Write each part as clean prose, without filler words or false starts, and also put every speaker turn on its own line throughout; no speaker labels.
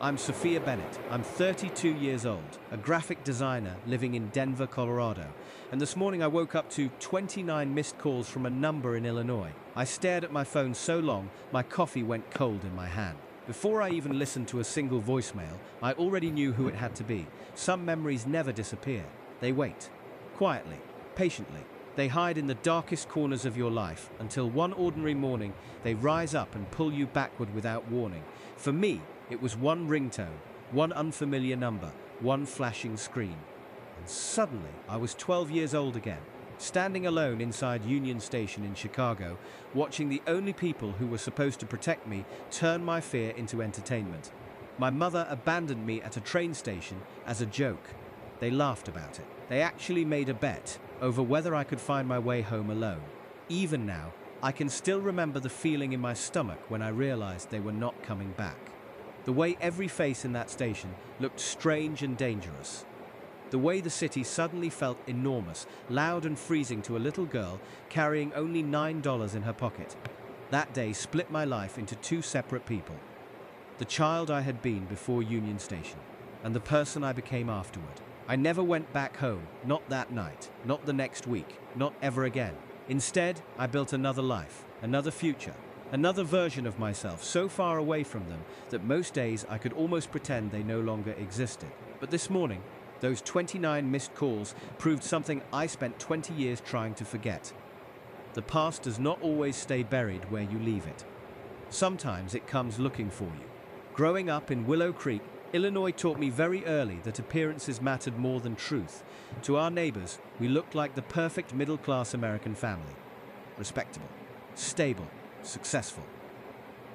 I'm Sophia Bennett. I'm 32 years old, a graphic designer living in Denver, Colorado. And this morning I woke up to 29 missed calls from a number in Illinois. I stared at my phone so long, my coffee went cold in my hand. Before I even listened to a single voicemail, I already knew who it had to be. Some memories never disappear. They wait. Quietly. Patiently. They hide in the darkest corners of your life until one ordinary morning they rise up and pull you backward without warning. For me, it was one ringtone, one unfamiliar number, one flashing screen. And suddenly, I was 12 years old again, standing alone inside Union Station in Chicago, watching the only people who were supposed to protect me turn my fear into entertainment. My mother abandoned me at a train station as a joke. They laughed about it. They actually made a bet over whether I could find my way home alone. Even now, I can still remember the feeling in my stomach when I realized they were not coming back. The way every face in that station looked strange and dangerous. The way the city suddenly felt enormous, loud and freezing to a little girl carrying only $9 in her pocket. That day split my life into two separate people. The child I had been before Union Station, and the person I became afterward. I never went back home, not that night, not the next week, not ever again. Instead, I built another life, another future. Another version of myself so far away from them that most days I could almost pretend they no longer existed. But this morning, those 29 missed calls proved something I spent 20 years trying to forget. The past does not always stay buried where you leave it. Sometimes it comes looking for you. Growing up in Willow Creek, Illinois taught me very early that appearances mattered more than truth. To our neighbors, we looked like the perfect middle-class American family. Respectable, stable, successful.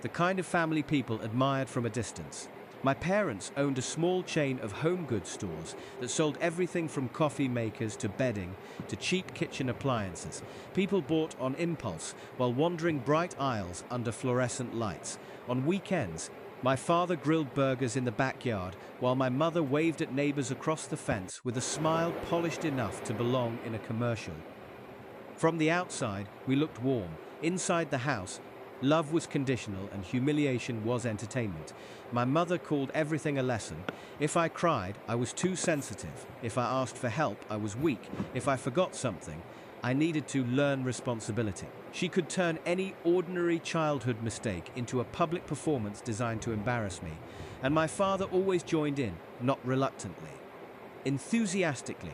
The kind of family people admired from a distance. My parents owned a small chain of home goods stores that sold everything from coffee makers to bedding to cheap kitchen appliances. People bought on impulse while wandering bright aisles under fluorescent lights. On weekends, my father grilled burgers in the backyard while my mother waved at neighbors across the fence with a smile polished enough to belong in a commercial. From the outside, we looked warm. Inside the house, love was conditional and humiliation was entertainment. My mother called everything a lesson. If I cried, I was too sensitive. If I asked for help, I was weak. If I forgot something, I needed to learn responsibility. She could turn any ordinary childhood mistake into a public performance designed to embarrass me. And my father always joined in, not reluctantly. Enthusiastically.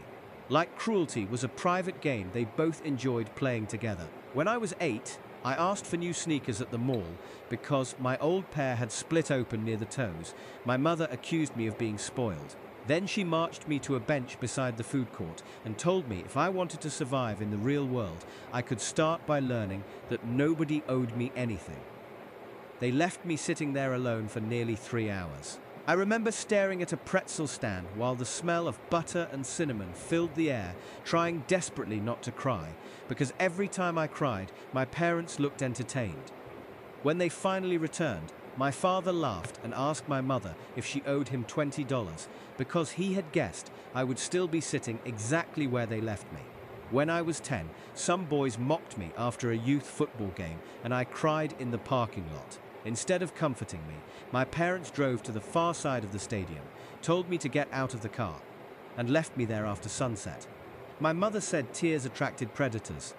Like cruelty was a private game they both enjoyed playing together. When I was 8, I asked for new sneakers at the mall because my old pair had split open near the toes. My mother accused me of being spoiled. Then she marched me to a bench beside the food court and told me if I wanted to survive in the real world, I could start by learning that nobody owed me anything. They left me sitting there alone for nearly 3 hours. I remember staring at a pretzel stand while the smell of butter and cinnamon filled the air, trying desperately not to cry, because every time I cried, my parents looked entertained. When they finally returned, my father laughed and asked my mother if she owed him $20, because he had guessed I would still be sitting exactly where they left me. When I was 10, some boys mocked me after a youth football game, and I cried in the parking lot. Instead of comforting me, my parents drove to the far side of the stadium, told me to get out of the car, and left me there after sunset. My mother said tears attracted predators.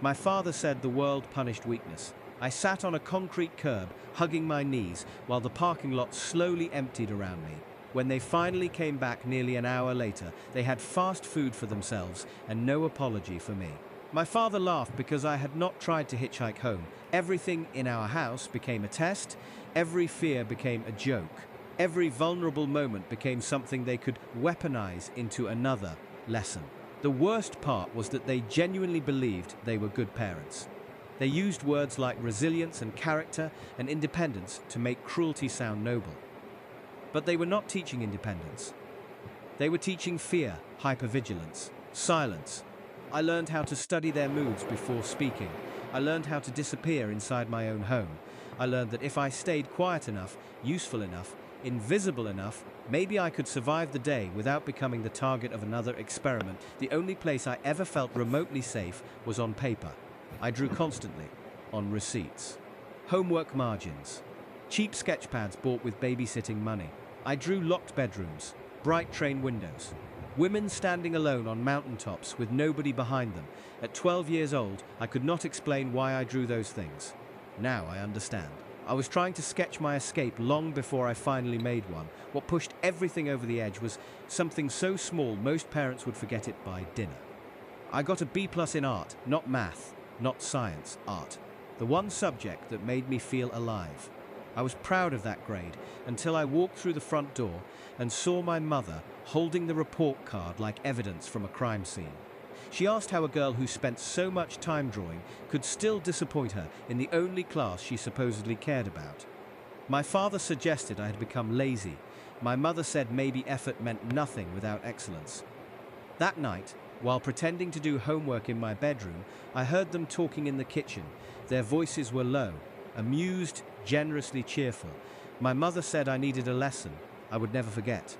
My father said the world punished weakness. I sat on a concrete curb, hugging my knees, while the parking lot slowly emptied around me. When they finally came back nearly an hour later, they had fast food for themselves and no apology for me. My father laughed because I had not tried to hitchhike home. Everything in our house became a test. Every fear became a joke. Every vulnerable moment became something they could weaponize into another lesson. The worst part was that they genuinely believed they were good parents. They used words like resilience and character and independence to make cruelty sound noble. But they were not teaching independence. They were teaching fear, hypervigilance, silence. I learned how to study their moods before speaking. I learned how to disappear inside my own home. I learned that if I stayed quiet enough, useful enough, invisible enough, maybe I could survive the day without becoming the target of another experiment. The only place I ever felt remotely safe was on paper. I drew constantly, on receipts. Homework margins. Cheap sketch pads bought with babysitting money. I drew locked bedrooms, bright train windows, women standing alone on mountaintops with nobody behind them. At 12 years old, I could not explain why I drew those things. Now I understand. I was trying to sketch my escape long before I finally made one. What pushed everything over the edge was something so small most parents would forget it by dinner. I got a B+ in art, not math, not science, art. The one subject that made me feel alive. I was proud of that grade until I walked through the front door and saw my mother holding the report card like evidence from a crime scene. She asked how a girl who spent so much time drawing could still disappoint her in the only class she supposedly cared about. My father suggested I had become lazy. My mother said maybe effort meant nothing without excellence. That night, while pretending to do homework in my bedroom, I heard them talking in the kitchen. Their voices were low, amused, generously cheerful. My mother said I needed a lesson I would never forget.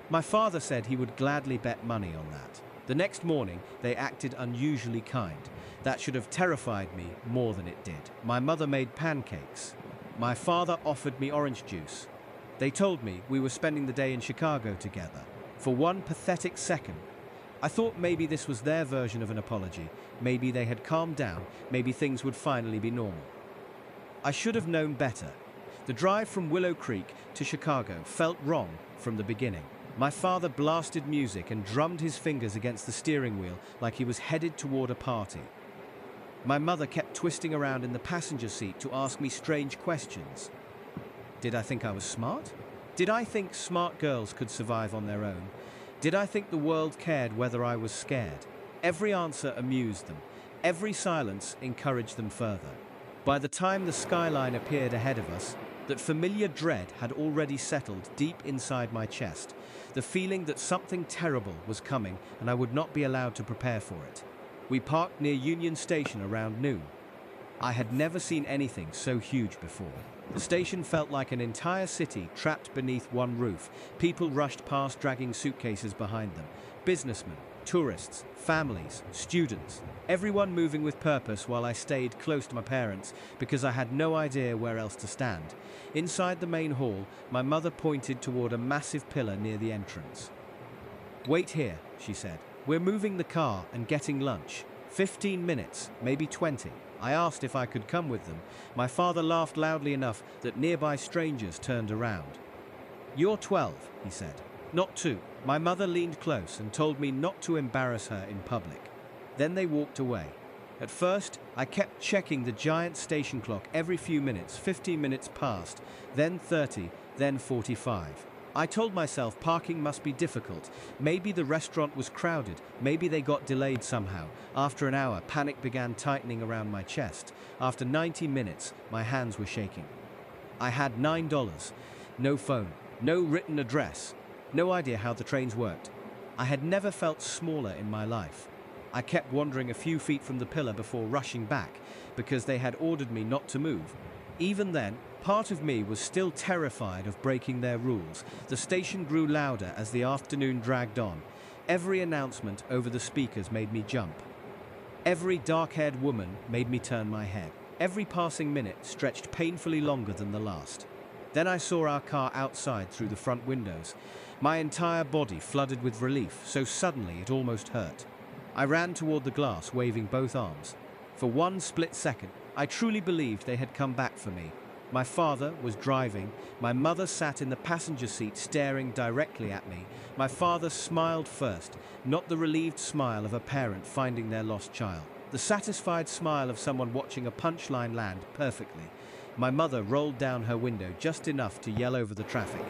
My father said he would gladly bet money on that. The next morning, they acted unusually kind. That should have terrified me more than it did. My mother made pancakes. My father offered me orange juice. They told me we were spending the day in Chicago together. For one pathetic second, I thought maybe this was their version of an apology. Maybe they had calmed down. Maybe things would finally be normal. I should have known better. The drive from Willow Creek to Chicago felt wrong from the beginning. My father blasted music and drummed his fingers against the steering wheel like he was headed toward a party. My mother kept twisting around in the passenger seat to ask me strange questions. Did I think I was smart? Did I think smart girls could survive on their own? Did I think the world cared whether I was scared? Every answer amused them. Every silence encouraged them further. By the time the skyline appeared ahead of us, that familiar dread had already settled deep inside my chest. The feeling that something terrible was coming and I would not be allowed to prepare for it. We parked near Union Station around noon. I had never seen anything so huge before. The station felt like an entire city trapped beneath one roof. People rushed past dragging suitcases behind them. Businessmen, tourists, families, students, everyone moving with purpose while I stayed close to my parents because I had no idea where else to stand. Inside the main hall, my mother pointed toward a massive pillar near the entrance. "Wait here," she said. "We're moving the car and getting lunch. 15 minutes, maybe 20. I asked if I could come with them. My father laughed loudly enough that nearby strangers turned around. "You're 12, he said. "Not 2. My mother leaned close and told me not to embarrass her in public. Then they walked away. At first, I kept checking the giant station clock every few minutes. 15 minutes passed, then 30, then 45. I told myself parking must be difficult. Maybe the restaurant was crowded. Maybe they got delayed somehow. After an hour, panic began tightening around my chest. After 90 minutes, my hands were shaking. I had $9. No phone, no written address, no idea how the trains worked. I had never felt smaller in my life. I kept wandering a few feet from the pillar before rushing back because they had ordered me not to move. Even then, part of me was still terrified of breaking their rules. The station grew louder as the afternoon dragged on. Every announcement over the speakers made me jump. Every dark-haired woman made me turn my head. Every passing minute stretched painfully longer than the last. Then I saw our car outside through the front windows. My entire body flooded with relief, so suddenly it almost hurt. I ran toward the glass, waving both arms. For one split second, I truly believed they had come back for me. My father was driving. My mother sat in the passenger seat staring directly at me. My father smiled first, not the relieved smile of a parent finding their lost child. The satisfied smile of someone watching a punchline land perfectly. My mother rolled down her window just enough to yell over the traffic.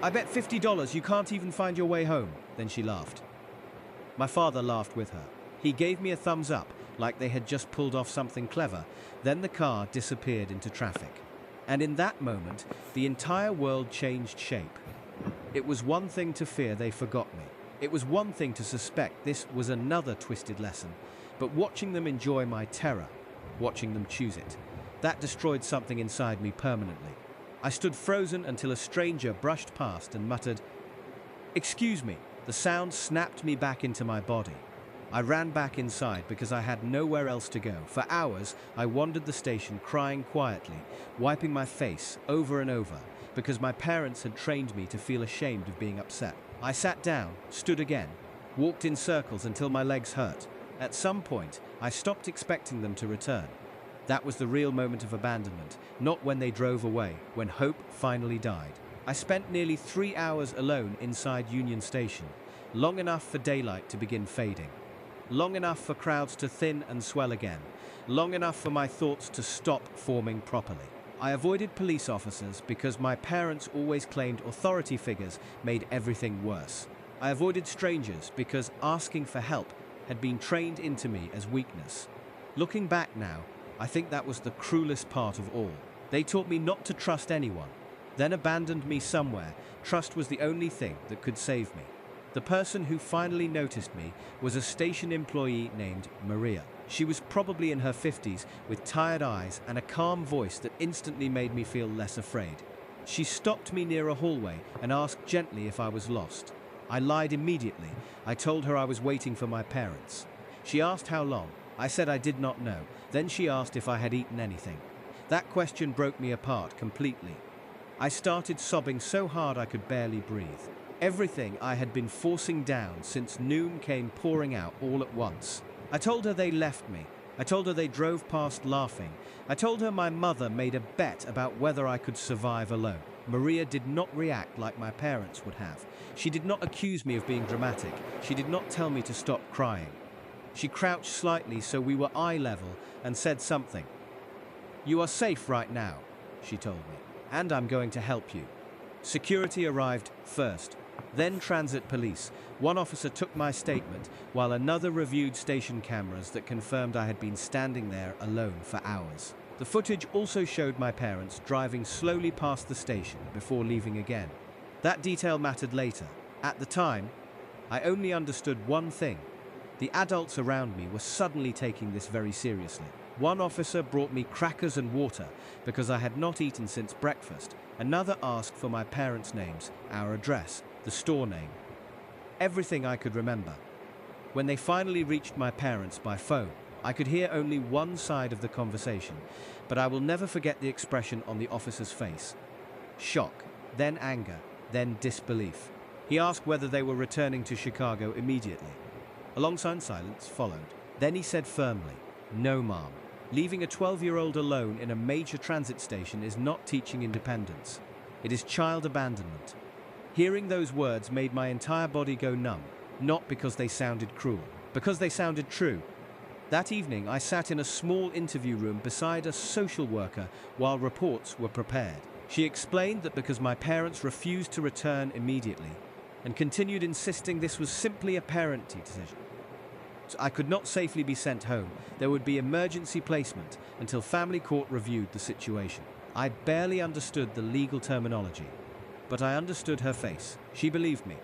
"I bet $50 you can't even find your way home." Then she laughed. My father laughed with her. He gave me a thumbs up, like they had just pulled off something clever. Then the car disappeared into traffic. And in that moment, the entire world changed shape. It was one thing to fear they forgot me. It was one thing to suspect this was another twisted lesson. But watching them enjoy my terror, watching them choose it, that destroyed something inside me permanently. I stood frozen until a stranger brushed past and muttered, "Excuse me." The sound snapped me back into my body. I ran back inside because I had nowhere else to go. For hours, I wandered the station crying quietly, wiping my face over and over, because my parents had trained me to feel ashamed of being upset. I sat down, stood again, walked in circles until my legs hurt. At some point, I stopped expecting them to return. That was the real moment of abandonment, not when they drove away, when hope finally died. I spent nearly 3 hours alone inside Union Station, long enough for daylight to begin fading. Long enough for crowds to thin and swell again. Long enough for my thoughts to stop forming properly. I avoided police officers because my parents always claimed authority figures made everything worse. I avoided strangers because asking for help had been trained into me as weakness. Looking back now, I think that was the cruelest part of all. They taught me not to trust anyone, then abandoned me somewhere. Trust was the only thing that could save me. The person who finally noticed me was a station employee named Maria. She was probably in her 50s, with tired eyes and a calm voice that instantly made me feel less afraid. She stopped me near a hallway and asked gently if I was lost. I lied immediately. I told her I was waiting for my parents. She asked how long. I said I did not know. Then she asked if I had eaten anything. That question broke me apart completely. I started sobbing so hard I could barely breathe. Everything I had been forcing down since noon came pouring out all at once. I told her they left me. I told her they drove past laughing. I told her my mother made a bet about whether I could survive alone. Maria did not react like my parents would have. She did not accuse me of being dramatic. She did not tell me to stop crying. She crouched slightly so we were eye level and said something. "You are safe right now," she told me, "and I'm going to help you." Security arrived first, then transit police. One officer took my statement, while another reviewed station cameras that confirmed I had been standing there alone for hours. The footage also showed my parents driving slowly past the station before leaving again. That detail mattered later. At the time, I only understood one thing. The adults around me were suddenly taking this very seriously. One officer brought me crackers and water because I had not eaten since breakfast. Another asked for my parents' names, our address, the store name. Everything I could remember. When they finally reached my parents by phone, I could hear only one side of the conversation, but I will never forget the expression on the officer's face. Shock, then anger, then disbelief. He asked whether they were returning to Chicago immediately. A long silence followed. Then he said firmly, "No, Mom. Leaving a 12-year-old alone in a major transit station is not teaching independence. It is child abandonment." Hearing those words made my entire body go numb, not because they sounded cruel, because they sounded true. That evening, I sat in a small interview room beside a social worker while reports were prepared. She explained that because my parents refused to return immediately and continued insisting this was simply a parenting decision, I could not safely be sent home. There would be emergency placement until family court reviewed the situation. I barely understood the legal terminology, but I understood her face. She believed me.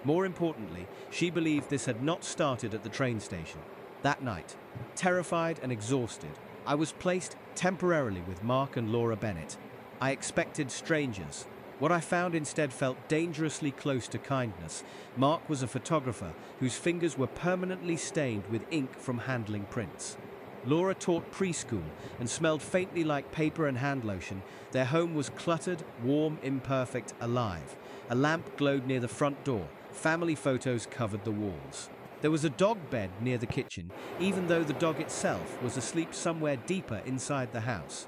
More importantly, she believed this had not started at the train station. That night, terrified and exhausted, I was placed temporarily with Mark and Laura Bennett. I expected strangers. What I found instead felt dangerously close to kindness. Mark was a photographer whose fingers were permanently stained with ink from handling prints. Laura taught preschool and smelled faintly like paper and hand lotion. Their home was cluttered, warm, imperfect, alive. A lamp glowed near the front door. Family photos covered the walls. There was a dog bed near the kitchen, even though the dog itself was asleep somewhere deeper inside the house.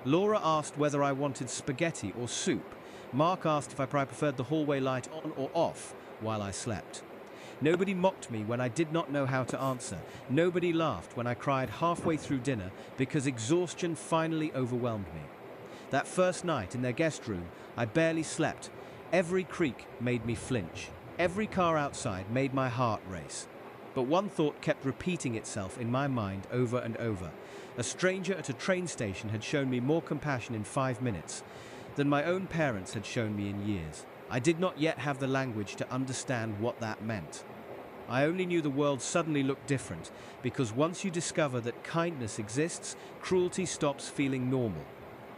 Laura asked whether I wanted spaghetti or soup. Mark asked if I preferred the hallway light on or off while I slept. Nobody mocked me when I did not know how to answer. Nobody laughed when I cried halfway through dinner because exhaustion finally overwhelmed me. That first night in their guest room, I barely slept. Every creak made me flinch. Every car outside made my heart race. But one thought kept repeating itself in my mind over and over. A stranger at a train station had shown me more compassion in 5 minutes than my own parents had shown me in years. I did not yet have the language to understand what that meant. I only knew the world suddenly looked different, because once you discover that kindness exists, cruelty stops feeling normal.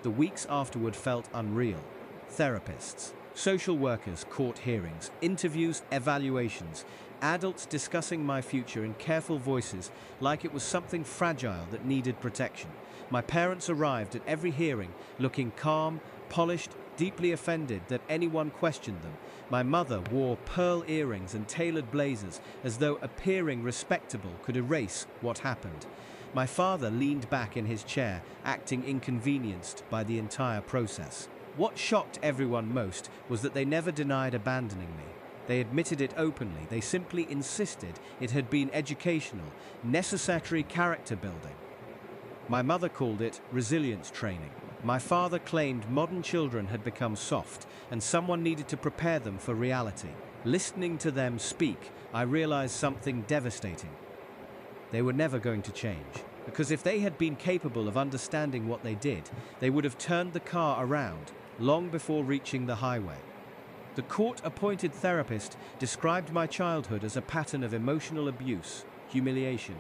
The weeks afterward felt unreal. Therapists, social workers, court hearings, interviews, evaluations. Adults discussing my future in careful voices like it was something fragile that needed protection. My parents arrived at every hearing looking calm, polished, deeply offended that anyone questioned them. My mother wore pearl earrings and tailored blazers as though appearing respectable could erase what happened. My father leaned back in his chair, acting inconvenienced by the entire process. What shocked everyone most was that they never denied abandoning me. They admitted it openly. They simply insisted it had been educational, necessary character building. My mother called it resilience training. My father claimed modern children had become soft and someone needed to prepare them for reality. Listening to them speak, I realized something devastating. They were never going to change, because if they had been capable of understanding what they did, they would have turned the car around long before reaching the highway. The court-appointed therapist described my childhood as a pattern of emotional abuse, humiliation,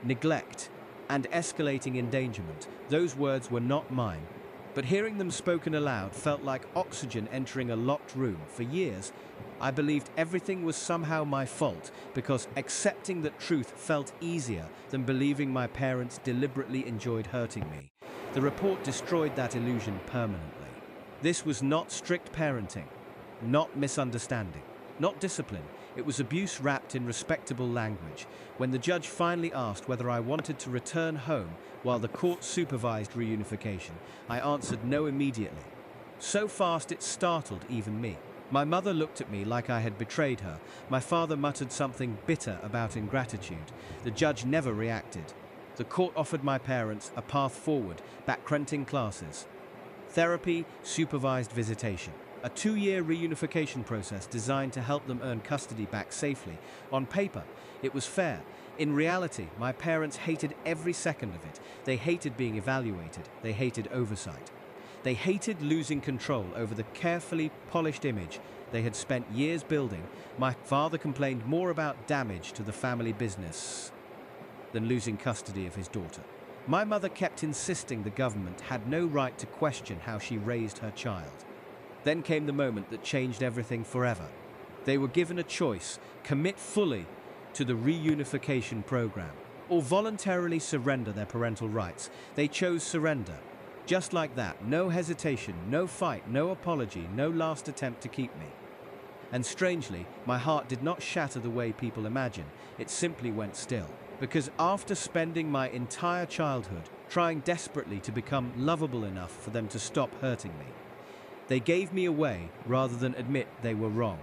neglect, and escalating endangerment. Those words were not mine, but hearing them spoken aloud felt like oxygen entering a locked room. For years, I believed everything was somehow my fault because accepting that truth felt easier than believing my parents deliberately enjoyed hurting me. The report destroyed that illusion permanently. This was not strict parenting, not misunderstanding, not discipline. It was abuse wrapped in respectable language. When the judge finally asked whether I wanted to return home while the court supervised reunification, I answered no immediately. So fast it startled even me. My mother looked at me like I had betrayed her. My father muttered something bitter about ingratitude. The judge never reacted. The court offered my parents a path forward, backrenting classes, therapy, supervised visitation. A 2-year reunification process designed to help them earn custody back safely. On paper, it was fair. In reality, my parents hated every second of it. They hated being evaluated. They hated oversight. They hated losing control over the carefully polished image they had spent years building. My father complained more about damage to the family business than losing custody of his daughter. My mother kept insisting the government had no right to question how she raised her child. Then came the moment that changed everything forever. They were given a choice: commit fully to the reunification program or voluntarily surrender their parental rights. They chose surrender. Just like that, no hesitation, no fight, no apology, no last attempt to keep me. And strangely, my heart did not shatter the way people imagine. It simply went still. Because after spending my entire childhood trying desperately to become lovable enough for them to stop hurting me, they gave me away rather than admit they were wrong.